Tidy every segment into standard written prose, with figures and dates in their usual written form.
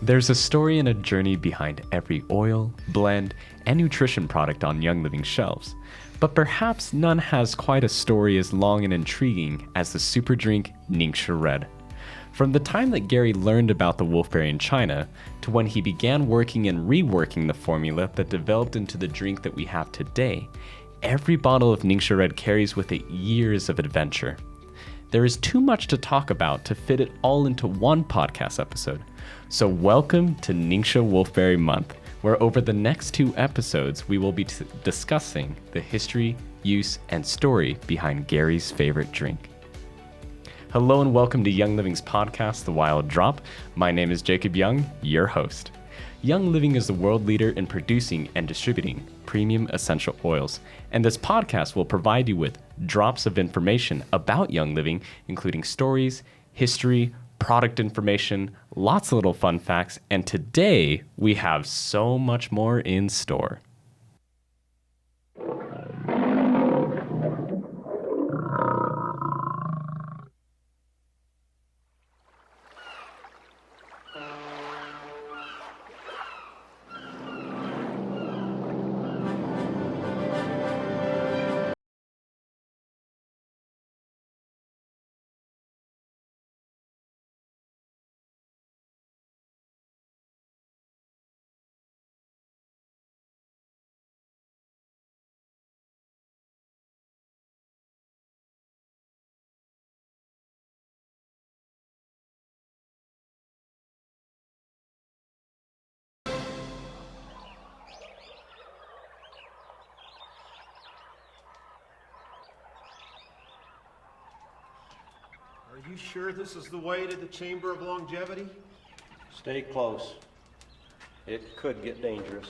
There's a story and a journey behind every oil, blend, and nutrition product on Young Living shelves. But perhaps none has quite a story as long and intriguing as the super drink Ningxia Red. From the time that Gary learned about the wolfberry in China, to when he began working and reworking the formula that developed into the drink that we have today, every bottle of Ningxia Red carries with it years of adventure. There is too much to talk about to fit it all into one podcast episode. So welcome to Ningxia Wolfberry Month, where over the next 2 episodes we will be discussing the history, use, and story behind Gary's favorite drink. Hello and welcome to Young Living's podcast, The Wild Drop. My name is Jacob Young, your host. Young Living is the world leader in producing and distributing premium essential oils, and this podcast will provide you with drops of information about Young Living, including stories, history, product information, lots of little fun facts, and today we have so much more in store. Are you sure this is the way to the Chamber of Longevity? Stay close. It could get dangerous.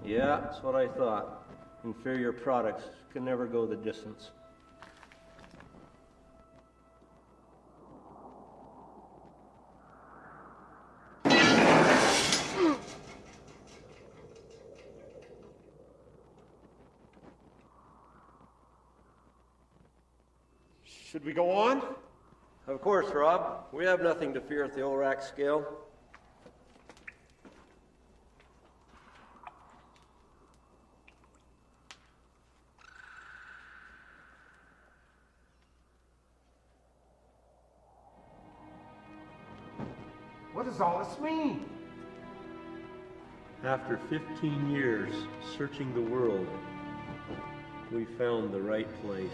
Yeah, that's what I thought. Inferior products can never go the distance. Should we go on? Of course, Rob. We have nothing to fear at the ORAC scale. What does all this mean? After 15 years searching the world, we found the right place.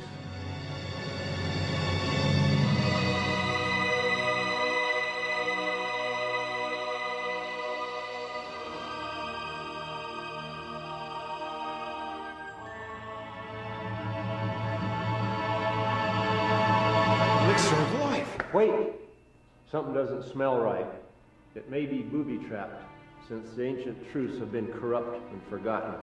Elixir of life. Wait! Something doesn't smell right. It may be booby-trapped, since the ancient truths have been corrupt and forgotten.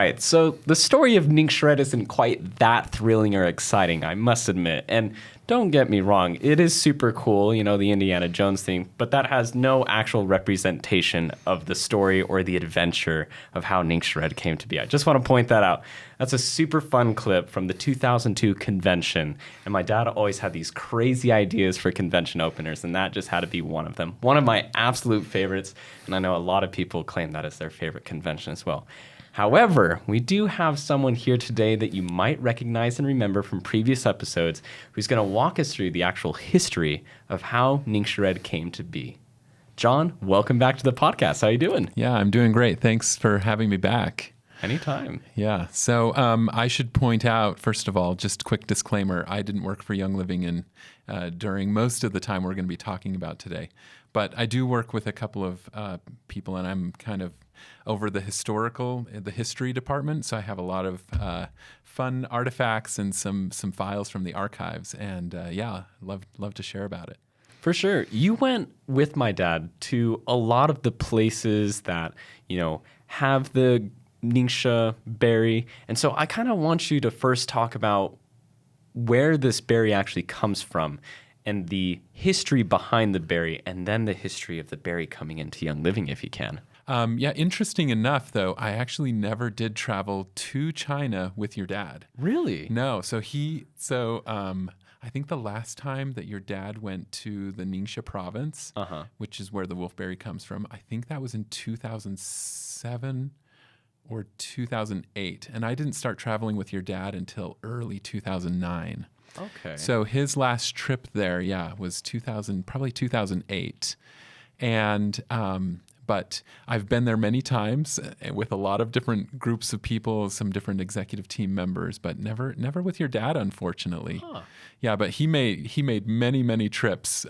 right. So the story of Ningxia Red isn't quite that thrilling or exciting, I must admit. And don't get me wrong, it is super cool, you know, the Indiana Jones thing, but that has no actual representation of the story or the adventure of how Ningxia Red came to be. I just want to point that out. That's a super fun clip from the 2002 convention. And my dad always had these crazy ideas for convention openers, and that just had to be one of them. One of my absolute favorites, and I know a lot of people claim that as their favorite convention as well. However, we do have someone here today that you might recognize and remember from previous episodes who's going to walk us through the actual history of how Ningxia Red came to be. John, welcome back to the podcast. How are you doing? Yeah, I'm doing great. Thanks for having me back. Anytime. Yeah. So I should point out, first of all, just quick disclaimer, I didn't work for Young Living during most of the time we're going to be talking about today. But I do work with a couple of people, and I'm kind of over the history department. So I have a lot of fun artifacts and some files from the archives. And love to share about it. For sure. You went with my dad to a lot of the places that, you know, have the Ningxia berry. And so I kind of want you to first talk about where this berry actually comes from and the history behind the berry, and then the history of the berry coming into Young Living, if you can. Interesting enough, though, I actually never did travel to China with your dad. Really? No. I think the last time that your dad went to the Ningxia province, which is where the wolfberry comes from, I think that was in 2007 or 2008. And I didn't start traveling with your dad until early 2009. Okay. So his last trip there, was probably 2008. And but I've been there many times with a lot of different groups of people, some different executive team members, but never with your dad, unfortunately. Huh. Yeah, but he made many trips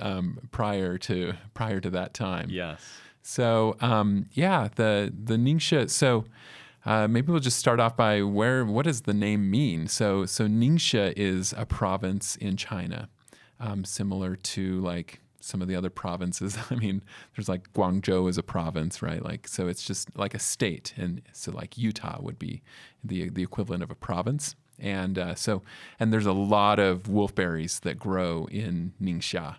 prior to that time. Yes. So the Ningxia. So maybe we'll just start off by what does the name mean? So Ningxia is a province in China, similar to like some of the other provinces. I mean, there's like Guangzhou is a province, right? Like, so it's just like a state. And so like Utah would be the equivalent of a province. And there's a lot of wolfberries that grow in Ningxia.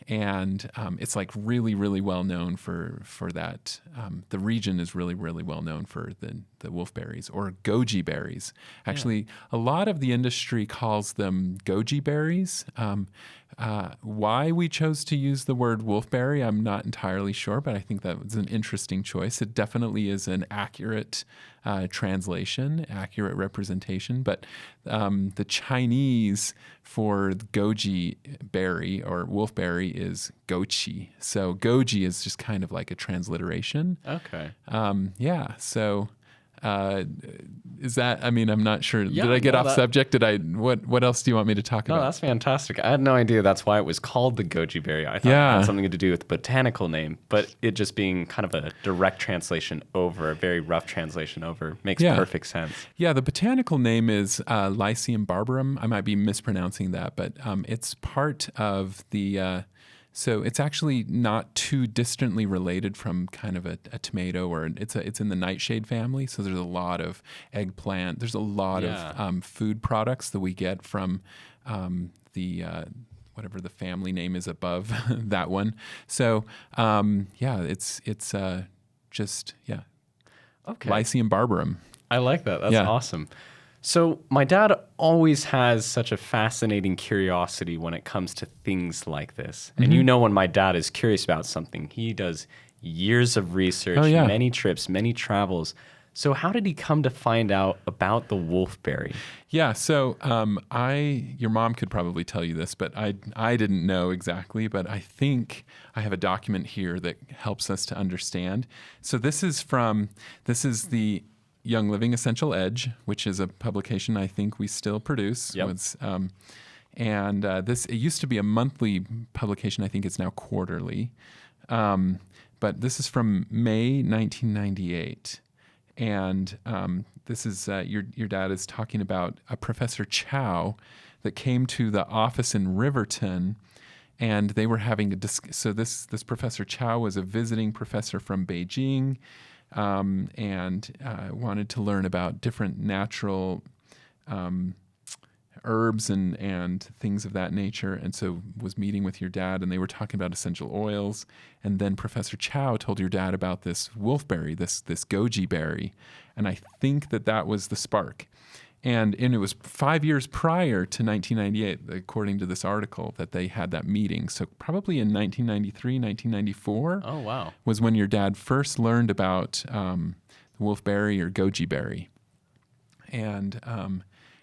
And it's like really well known for that. The region is really well known for the wolfberries or goji berries. Actually, a lot of the industry calls them goji berries. Why we chose to use the word wolfberry, I'm not entirely sure, but I think that was an interesting choice. It definitely is an accurate translation, accurate representation. But the Chinese for goji berry or wolfberry is gochi. So goji is just kind of like a transliteration. Okay. So is that? I mean, I'm not sure. Yeah, did I get off subject? What else do you want me to talk about? No, that's fantastic. I had no idea that's why it was called the goji berry. I thought it had something to do with the botanical name, but it just being kind of a direct translation over, a very rough translation over, makes perfect sense. Yeah, the botanical name is Lycium barbarum. I might be mispronouncing that, but it's part of the. So it's actually not too distantly related from kind of a tomato, or it's in the nightshade family. So there's a lot of eggplant. There's a lot of food products that we get from whatever the family name is above that one. So it's Okay. Lycium barbarum. I like that. That's awesome. So my dad always has such a fascinating curiosity when it comes to things like this. And you know when my dad is curious about something, he does years of research, many trips, many travels. So how did he come to find out about the wolfberry? Yeah, so your mom could probably tell you this, but I didn't know exactly, but I think I have a document here that helps us to understand. So this is the Young Living Essential Edge, which is a publication I think we still produce. Yep. It used to be a monthly publication. I think it's now quarterly. But this is from May 1998. And this is your dad is talking about a Professor Chow that came to the office in Riverton, and they were having so this Professor Chow was a visiting professor from Beijing. and wanted to learn about different natural herbs and things of that nature. And so was meeting with your dad, and they were talking about essential oils. And then Professor Chow told your dad about this wolfberry, this goji berry. And I think that was the spark. And it was 5 years prior to 1998, according to this article, that they had that meeting. So probably in 1993, 1994 Oh, wow. was when your dad first learned about the wolfberry or goji berry. And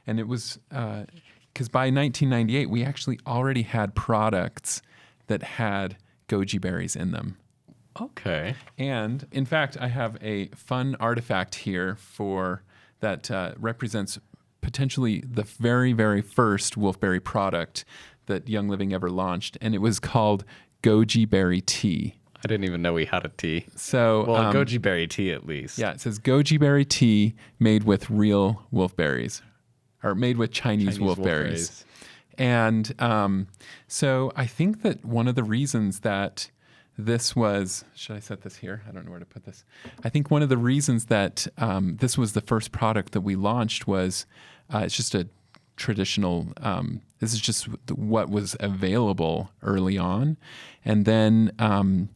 it was because by 1998, we actually already had products that had goji berries in them. Okay. And in fact, I have a fun artifact here that represents potentially the very, very first wolfberry product that Young Living ever launched, and it was called goji berry tea. I didn't even know we had a tea. So, Well, goji berry tea at least. yeah, it says goji berry tea made with real wolfberries, or made with Chinese wolfberries. And so I think that one of the reasons that this was, should I set this here? I don't know where to put this. I think one of the reasons that this was the first product that we launched was it's just a traditional, this is just what was available early on. And then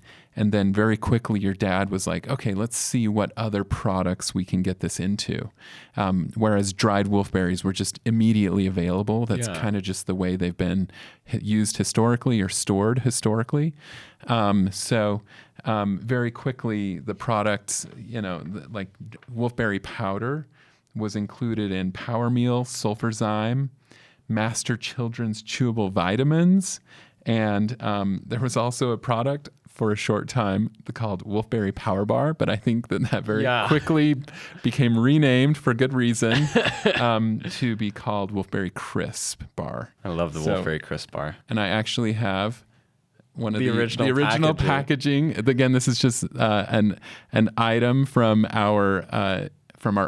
very quickly your dad was like, okay, let's see what other products we can get this into. Whereas dried wolfberries were just immediately available. That's kind of just the way they've been used historically or stored historically. So very quickly the products, like wolfberry powder was included in Power Meal, Sulfurzyme, Master Children's Chewable Vitamins, and there was also a product for a short time called Wolfberry Power Bar, but I think that very quickly became renamed for good reason to be called Wolfberry Crisp Bar. I love the Wolfberry Crisp Bar. And I actually have one of the original packaging. Again, this is just an item from our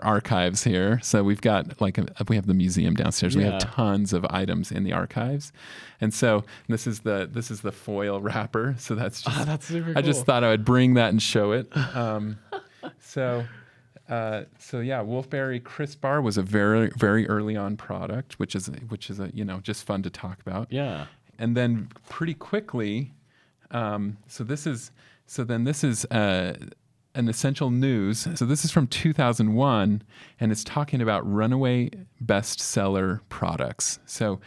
archives here. So we've got we have the museum downstairs. We have tons of items in the archives. And so this is the foil wrapper. So that's just, that's super cool. I just thought I would bring that and show it. So Wolfberry Crisp Bar was a very, very early on product, which is just fun to talk about. Yeah. And then pretty quickly, this is an essential news. So this is from 2001, and it's talking about runaway bestseller products. So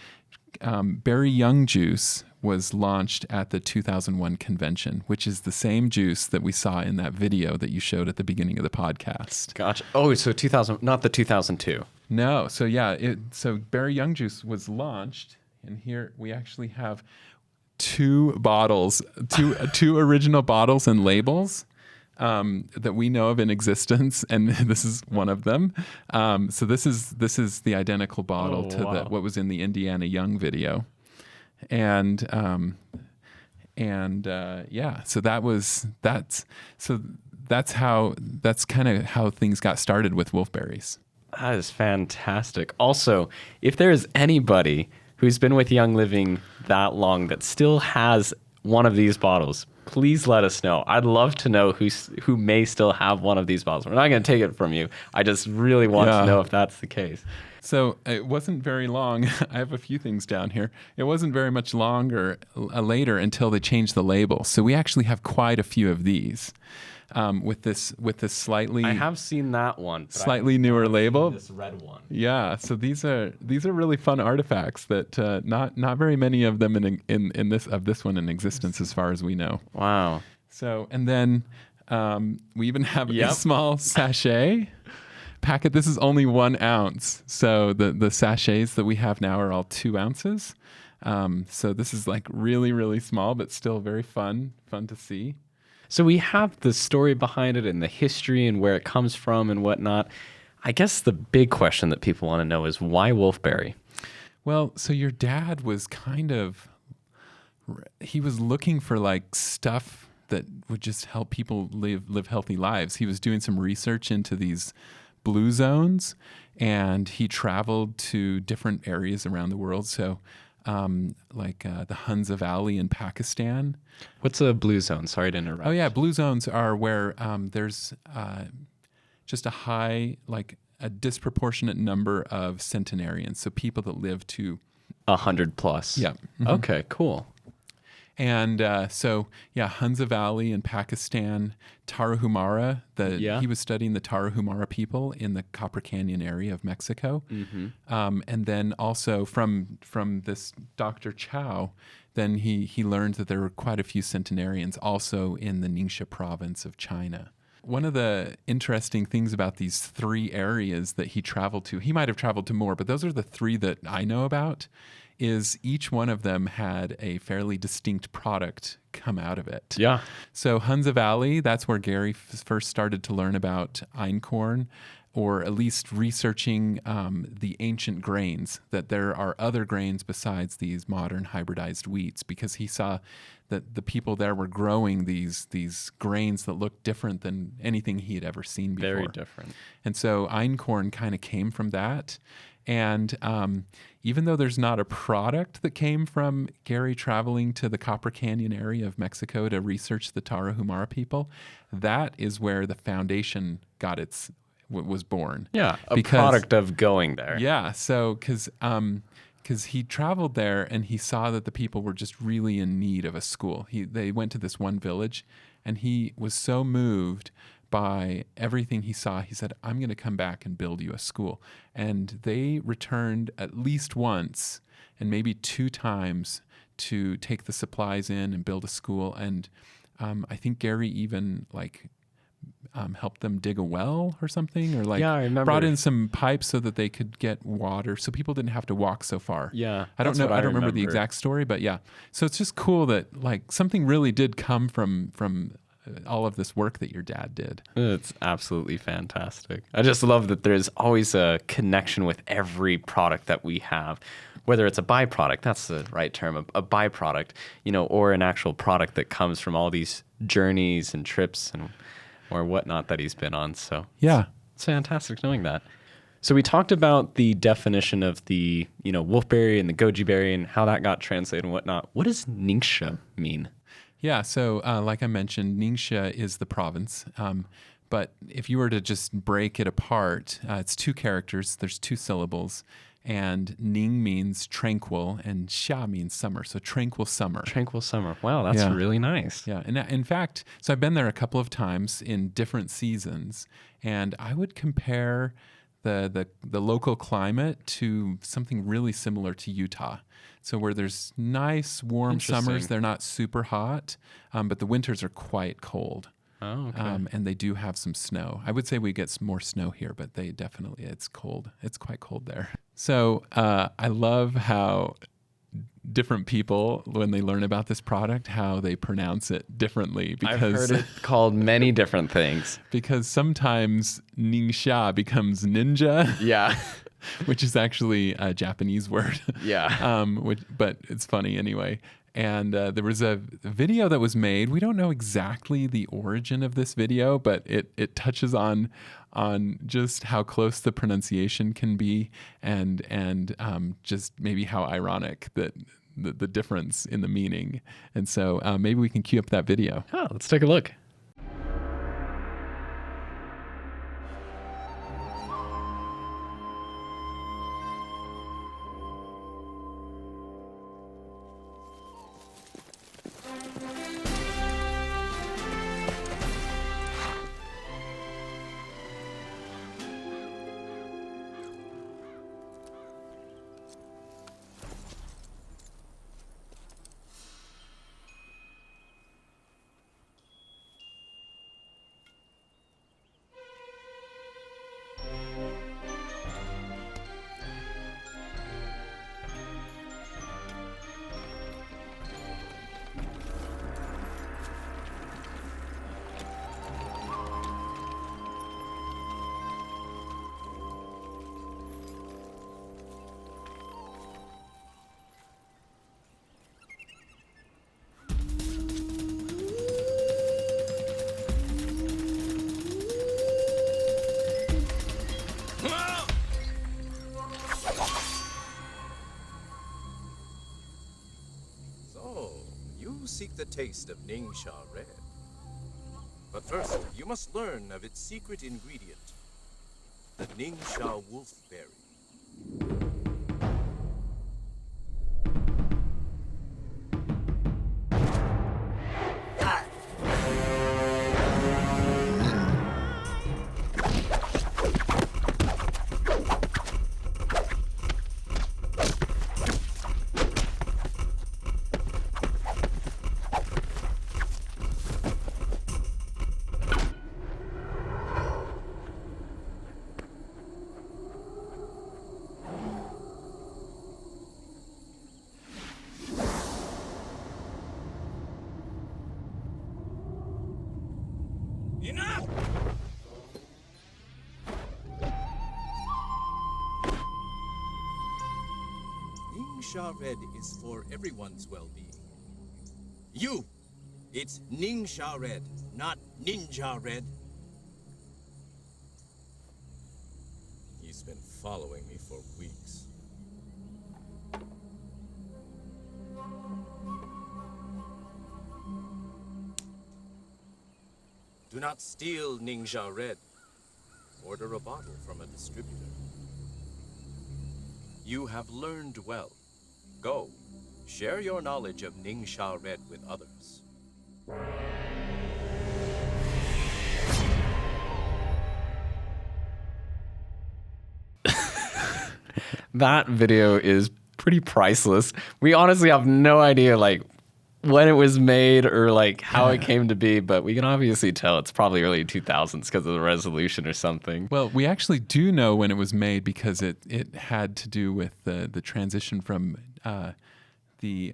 Berry Young Juice was launched at the 2001 convention, which is the same juice that we saw in that video that you showed at the beginning of the podcast. Gotcha. Oh, so 2000, not the 2002. No. So so Berry Young Juice was launched, and here we actually have two original bottles and labels that we know of in existence, and this is one of them. So this is the identical bottle to what was in the Indiana Young video, and so that's kind of how things got started with wolfberries. That is fantastic. Also, if there is anybody who's been with Young Living that long that still has one of these bottles, please let us know. I'd love to know who may still have one of these bottles. We're not going to take it from you. I just really want to know if that's the case. So it wasn't very long. I have a few things down here. It wasn't very much longer later until they changed the label. So we actually have quite a few of these with this slightly. I have seen that one. Slightly newer label. This red one. Yeah. So these are really fun artifacts that not very many of them in this one in existence as far as we know. Wow. So and then we even have a small sachet packet. This is only 1 ounce. So the sachets that we have now are all 2 ounces. So this is like really, really small, but still very fun to see. So we have the story behind it and the history and where it comes from and whatnot. I guess the big question that people want to know is why wolfberry? Well, so your dad was he was looking for like stuff that would just help people live healthy lives. He was doing some research into these blue zones, and he traveled to different areas around the world. So like the Hunza Valley in Pakistan. What's a blue zone? Sorry to interrupt. Oh yeah, blue zones are where there's just a disproportionate number of centenarians, so people that live to 100 plus. Yeah. Okay, cool. And Hunza Valley in Pakistan, Tarahumara. He was studying the Tarahumara people in the Copper Canyon area of Mexico. And then also from this Dr. Chow, then he learned that there were quite a few centenarians also in the Ningxia province of China. One of the interesting things about these 3 areas that he traveled to, he might have traveled to more, but those are the 3 that I know about, is each one of them had a fairly distinct product come out of it. Yeah. So Hunza Valley, that's where Gary first started to learn about einkorn, or at least researching the ancient grains, that there are other grains besides these modern hybridized wheats, because he saw that the people there were growing these grains that looked different than anything he had ever seen before. Very different. And so einkorn kind of came from that. And even though there's not a product that came from Gary traveling to the Copper Canyon area of Mexico to research the Tarahumara people, that is where the foundation was born. Yeah, product of going there. Yeah, so because he traveled there and he saw that the people were just really in need of a school. They went to this one village, and he was so moved by everything he saw. He said, I'm going to come back and build you a school. And they returned at least once and maybe 2 times to take the supplies in and build a school. And I think Gary even helped them dig a well or something, or I remember. Brought in some pipes so that they could get water, so people didn't have to walk so far. Yeah, I don't know. I don't remember the exact story, but yeah. So it's just cool that something really did come from all of this work that your dad did. It's absolutely fantastic. I just love that there's always a connection with every product that we have, whether it's a byproduct, that's the right term, a byproduct, or an actual product that comes from all these journeys and trips or whatnot that he's been on. So yeah, it's fantastic knowing that. So we talked about the definition of the, wolfberry and the goji berry and how that got translated and whatnot. What does Ningxia mean? Yeah, so like I mentioned, Ningxia is the province. But if you were to just break it apart, it's 2 characters. There's 2 syllables. And Ning means tranquil, and Xia means summer. So tranquil summer. Tranquil summer. Wow, that's really nice. Yeah, and in fact, so I've been there a couple of times in different seasons, and I would compare the local climate to something really similar to Utah. So where there's nice, warm summers, they're not super hot, but the winters are quite cold. Oh, okay. And they do have some snow. I would say we get more snow here, but it's cold. It's quite cold there. So I love how different people, when they learn about this product, how they pronounce it differently. Because I've heard it called many different things. Because sometimes Ningxia becomes ninja. Yeah. Which is actually a Japanese word. Yeah. But it's funny anyway. And there was a video that was made. We don't know exactly the origin of this video, but it touches on just how close the pronunciation can be, and just maybe how ironic that the difference in the meaning. And so maybe we can cue up that video. Oh, let's take a look. seek the taste of Ningxia Red. But first, you must learn of its secret ingredient, the Ningxia wolfberry. Enough! Ningxia Red is for everyone's well-being. You! It's Ningxia Red, not Ninja Red. He's been following me for weeks. Do not steal Ningxia Red. Order a bottle from a distributor. You have learned well. Go, share your knowledge of Ningxia Red with others. That video is pretty priceless. We honestly have no idea like when it was made or like how it came to be, but we can obviously tell it's probably early 2000s because of the resolution or something. Well, we actually do know when it was made because it had to do with the transition from the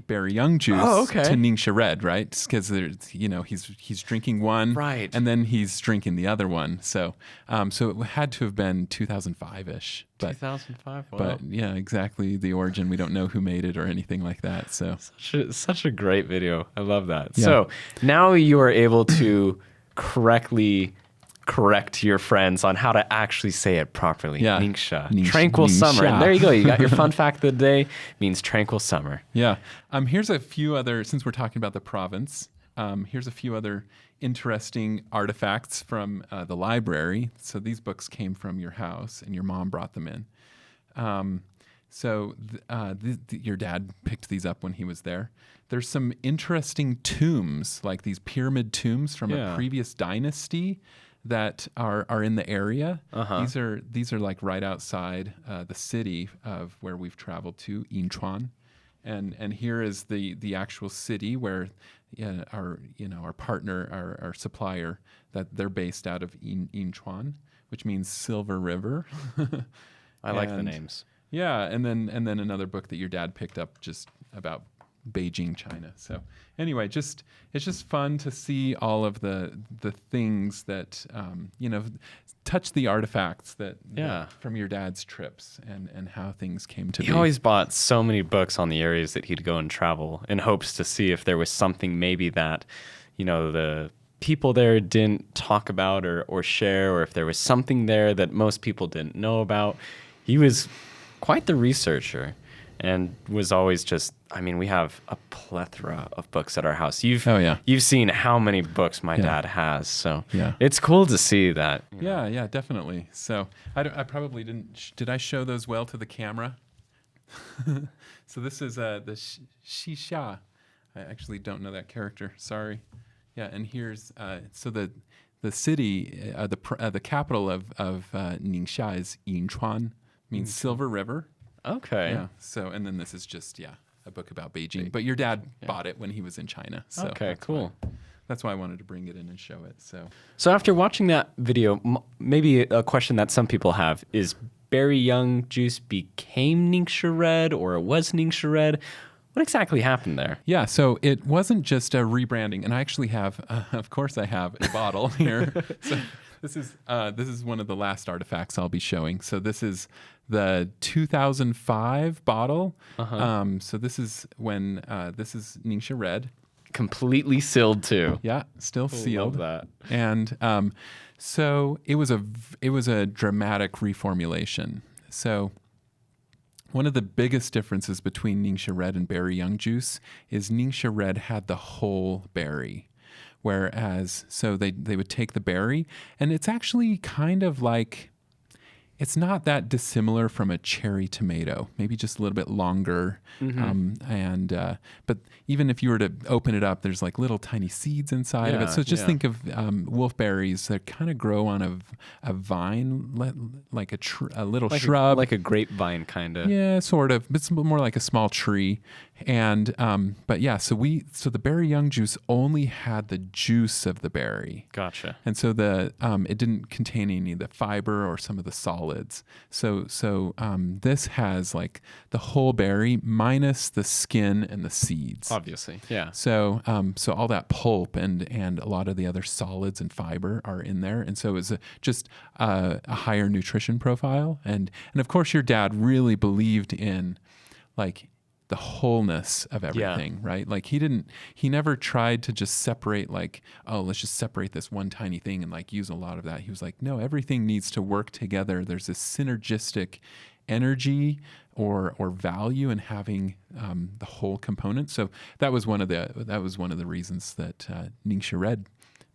berry young juice to Ningxia Red, right? Because he's drinking one, right, and then he's drinking the other one. So so it had to have been 2005-ish. But 2005, wow. But yeah, exactly the origin. We don't know who made it or anything like that. So such a great video. I love that. Yeah. So now you are able to correctly correct your friends on how to actually say it properly. Yeah. Ningxia. Tranquil summer. And there you go. You got your fun fact of the day. Means tranquil summer. Yeah. Here's a few other, since we're talking about the province, here's a few other interesting artifacts from the library. So these books came from your house and your mom brought them in. Your dad picked these up when he was there. There's some interesting tombs, like these pyramid tombs from a previous dynasty that are in the area. These are like right outside the city of where we've traveled to, Yinchuan. And here is the actual city where our partner, our supplier, that they're based out of Yinchuan, which means Silver River. I like the names. Yeah, and then another book that your dad picked up just about Beijing, China. So anyway, it's just fun to see all of the things that touch the artifacts that from your dad's trips and how things came to be. He always bought so many books on the areas that he'd go and travel in hopes to see if there was something maybe that the people there didn't talk about or share, or if there was something there that most people didn't know about. He was quite the researcher and was always just, we have a plethora of books at our house. You've seen how many books my dad has, so it's cool to see that. Yeah, definitely. So I probably didn't, did I show those well to the camera? So this is the Xixia. I actually don't know that character, sorry. Yeah, and here's, so the city, the capital of Ningxia is Yinchuan, means Silver River. Okay. Yeah. So, and then this is just, a book about Beijing. But your dad bought it when he was in China. So okay, cool. That's why I wanted to bring it in and show it. So after watching that video, maybe a question that some people have is berry young juice became Ningxia Red, or it was Ningxia Red? What exactly happened there? Yeah, so it wasn't just a rebranding. And I actually have, of course I have a bottle here. So this is one of the last artifacts I'll be showing. So this is the 2005 bottle. So this is when this is Ningxia Red, completely sealed too. Yeah, still sealed. Love that. And so it was a dramatic reformulation. So One of the biggest differences between Ningxia Red and berry young juice is Ningxia Red had the whole berry. Whereas, so they would take the berry, and it's actually kind of like, it's not that dissimilar from a cherry tomato, maybe just a little bit longer. But even if you were to open it up, there's like little tiny seeds inside of it. So just think of wolfberries that kind of grow on a vine, like a little shrub. Like a grapevine kind of. Yeah, sort of. It's more like a small tree. And but yeah, so the berry young juice only had the juice of the berry. Gotcha. And so it didn't contain any of the fiber or some of the solids. So this has like the whole berry minus the skin and the seeds. Obviously, yeah. So all that pulp and a lot of the other solids and fiber are in there, and so it's just a higher nutrition profile. And of course, your dad really believed in like the wholeness of everything, right? Like he never tried to just separate like, oh, let's just separate this one tiny thing and like use a lot of that. He was like, no, everything needs to work together. There's this synergistic energy or value in having the whole component. So that was one of the reasons that Ningxia Red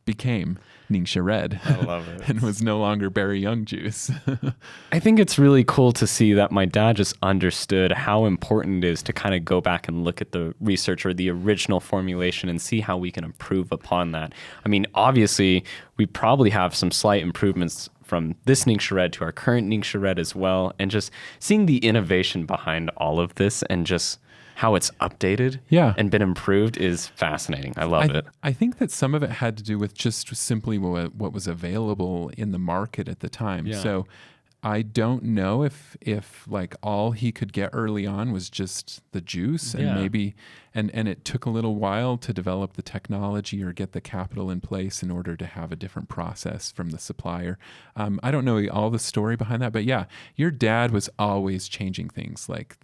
became Ningxia Red. I love it. And was no longer berry young juice. I think it's really cool to see that my dad just understood how important it is to kind of go back and look at the research or the original formulation and see how we can improve upon that. I mean, obviously, we probably have some slight improvements from this Ningxia Red to our current Ningxia Red as well. And just seeing the innovation behind all of this and just how it's updated and been improved is fascinating. I love it. I think that some of it had to do with just simply what was available in the market at the time. Yeah. So I don't know if like all he could get early on was just the juice and maybe and it took a little while to develop the technology or get the capital in place in order to have a different process from the supplier. I don't know all the story behind that, but yeah, your dad was always changing things. Like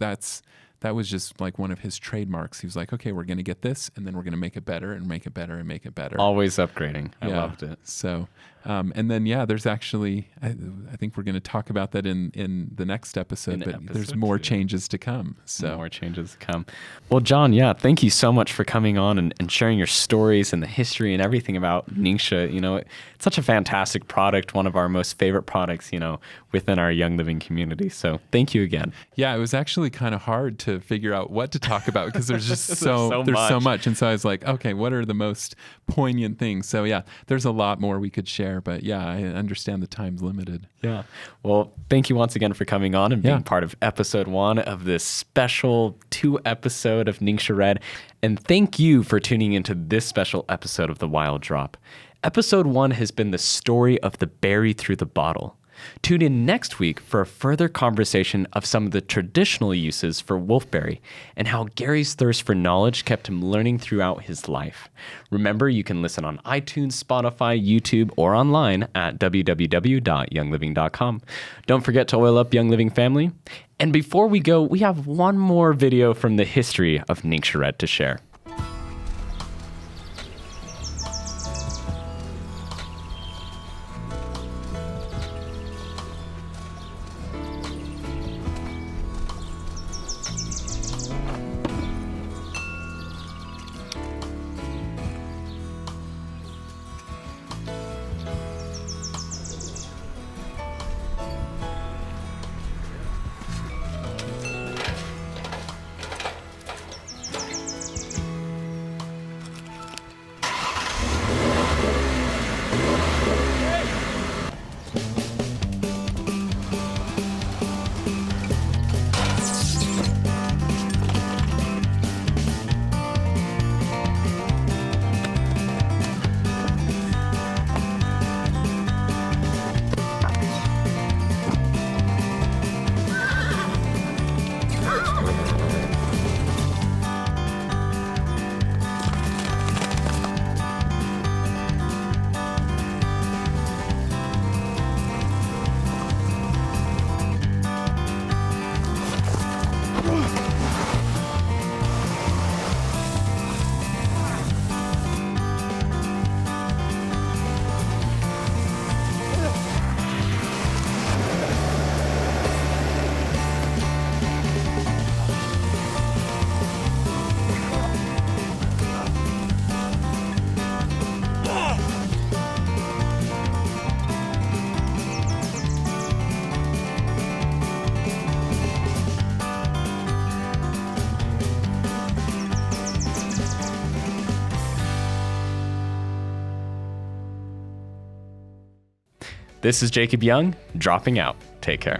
that was just like one of his trademarks. He was like, okay, we're going to get this, and then we're going to make it better and make it better and make it better. Always upgrading. I loved it. So, and then, there's actually, I think we're going to talk about that in the next episode, but there's more changes to come. So more changes to come. Well, John, thank you so much for coming on and sharing your stories and the history and everything about Ningxia. You know, it's such a fantastic product, one of our most favorite products, within our Young Living community. So thank you again. Yeah, it was actually kind of hard to figure out what to talk about because there's just so much. And so I was like, okay, what are the most poignant things? So there's a lot more we could share, but I understand the time's limited. Yeah. Well, thank you once again for coming on and being part of episode 1 of this special 2 episode of Ningxia Red. And thank you for tuning into this special episode of The Wild Drop. Episode 1 has been the story of the berry through the bottle. Tune in next week for a further conversation of some of the traditional uses for wolfberry and how Gary's thirst for knowledge kept him learning throughout his life. Remember, you can listen on iTunes, Spotify, YouTube, or online at www.youngliving.com. Don't forget to oil up Young Living family. And before we go, we have one more video from the history of Ningxia Red to share. This is Jacob Young, dropping out. Take care.